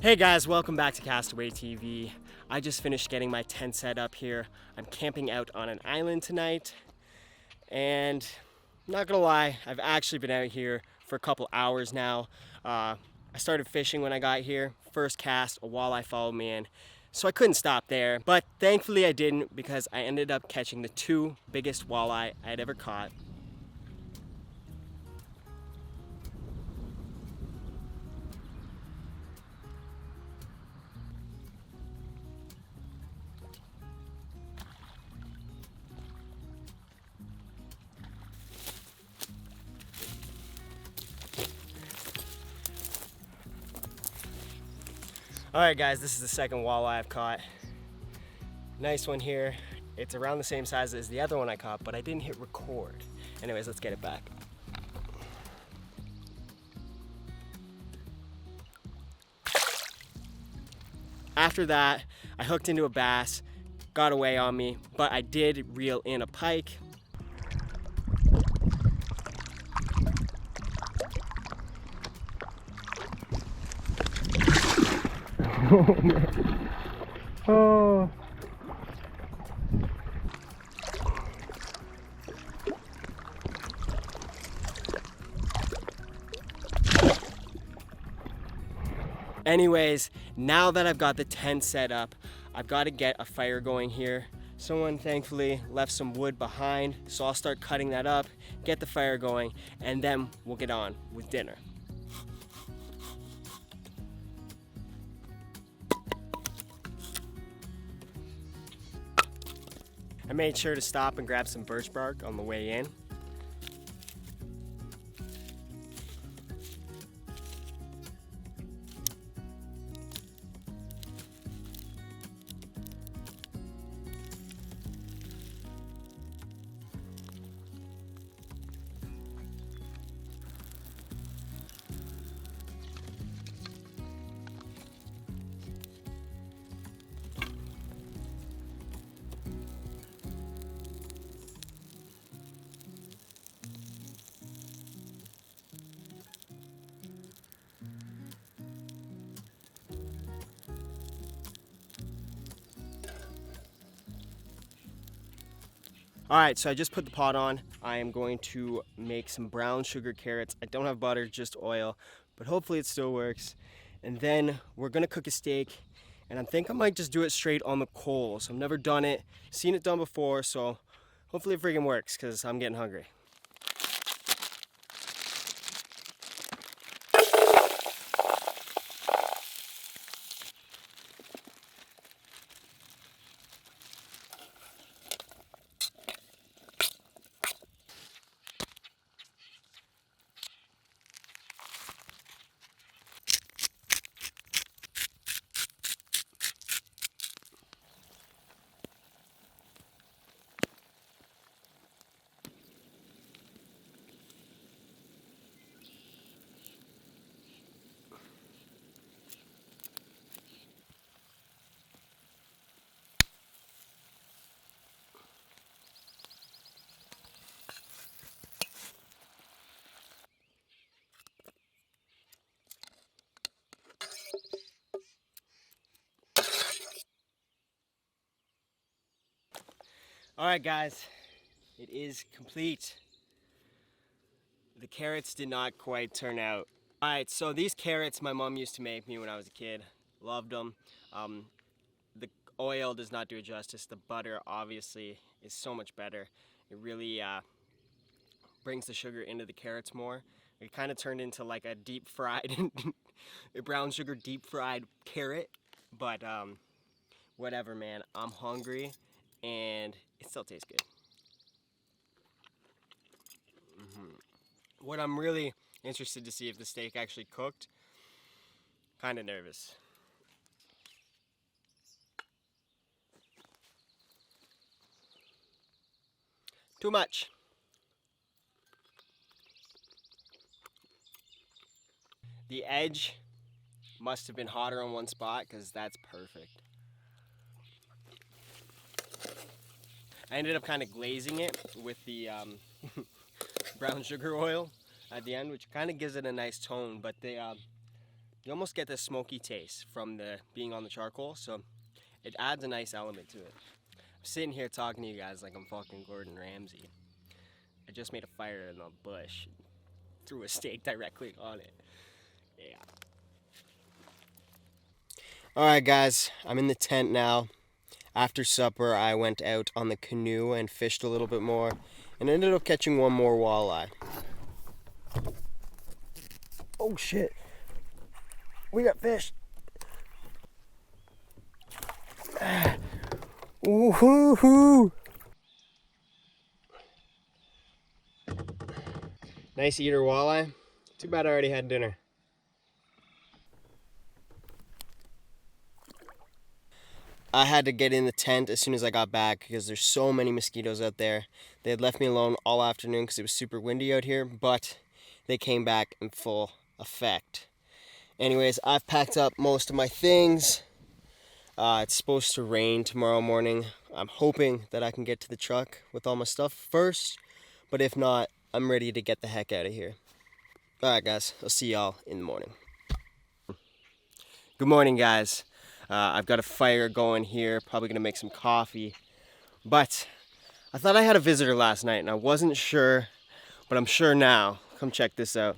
Hey guys, welcome back to Castaway TV. I just finished getting my tent set up here. I'm camping out on an island tonight, and I'm not gonna lie, I've actually been out here for a couple hours now. I started fishing when I got here. First cast, a walleye followed me in, so I couldn't stop there. But thankfully I didn't, because I ended up catching the two biggest walleye I had ever caught. Alright guys, this is the second walleye I've caught. Nice one here. It's around the same size as the other one I caught, but I didn't hit record. Anyways, let's get it back. After that, I hooked into a bass, got away on me, but I did reel in a pike. Oh man. Oh. Anyways, now that I've got the tent set up, I've got to get a fire going here. Someone thankfully left some wood behind, so I'll start cutting that up, get the fire going, and then we'll get on with dinner. I made sure to stop and grab some birch bark on the way in. All right, so I just put the pot on. I am going to make some brown sugar carrots. I don't have butter, just oil, but hopefully it still works. And then we're gonna cook a steak, and I think I might just do it straight on the coals. I've never done it, seen it done before, so hopefully it freaking works, because I'm getting hungry. All right, guys, it is complete. The carrots did not quite turn out. All right, so these carrots my mom used to make me when I was a kid. Loved them. The oil does not do it justice. The butter obviously is so much better. It really brings the sugar into the carrots more. It kind of turned into like a deep fried, a brown sugar deep fried carrot. But whatever, man. I'm hungry and it still tastes good. What I'm really interested to see if the steak actually cooked. Kind of nervous. Too much. The edge must have been hotter on one spot, because that's perfect. I ended up kind of glazing it with the brown sugar oil at the end, which kind of gives it a nice tone, but You almost get this smoky taste from the being on the charcoal, so it adds a nice element to it. I'm sitting here talking to you guys like I'm fucking Gordon Ramsay. I just made a fire in the bush, threw a steak directly on it. Yeah. Alright guys, I'm in the tent now. After supper, I went out on the canoe and fished a little bit more, and ended up catching one more walleye. Oh shit, we got fish. Ooh-hoo-hoo. Nice eater walleye. Too bad I already had dinner. I had to get in the tent as soon as I got back because there's so many mosquitoes out there. They had left me alone all afternoon because it was super windy out here, but they came back in full effect. Anyways, I've packed up most of my things. It's supposed to rain tomorrow morning. I'm hoping that I can get to the truck with all my stuff first, but if not, I'm ready to get the heck out of here. Alright guys, I'll see y'all in the morning. Good morning guys. I've got a fire going here, probably gonna make some coffee. But I thought I had a visitor last night and I wasn't sure, but I'm sure now. Come check this out.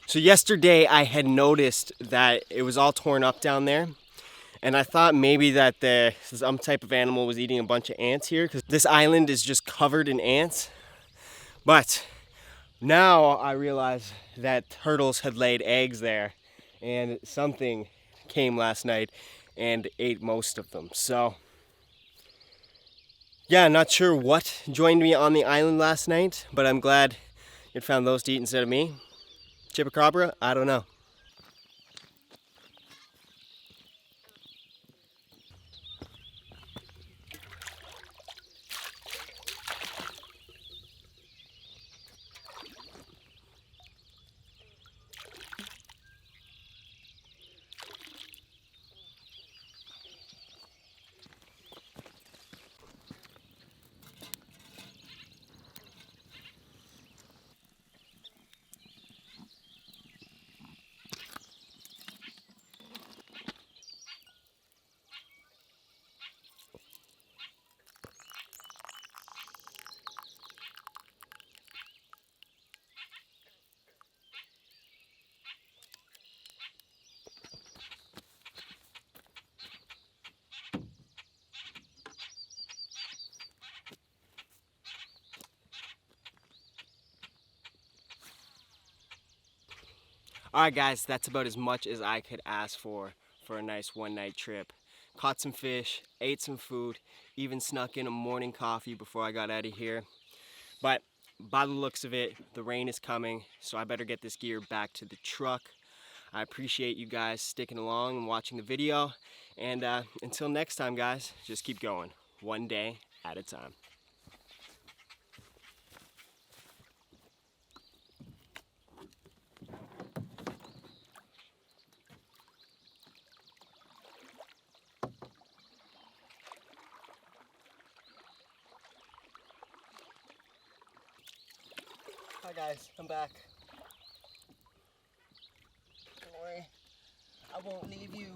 So yesterday I had noticed that it was all torn up down there. And I thought maybe that some type of animal was eating a bunch of ants here because this island is just covered in ants. But now I realize that turtles had laid eggs there and something came last night and ate most of them. So yeah, not sure what joined me on the island last night, but I'm glad it found those to eat instead of me. Chupacabra? I don't know. Alright guys, that's about as much as I could ask for a nice one-night trip. Caught some fish, ate some food, even snuck in a morning coffee before I got out of here. But by the looks of it, the rain is coming, so I better get this gear back to the truck. I appreciate you guys sticking along and watching the video. And until next time guys, just keep going, one day at a time. Hi guys, I'm back. Don't worry, I won't leave you.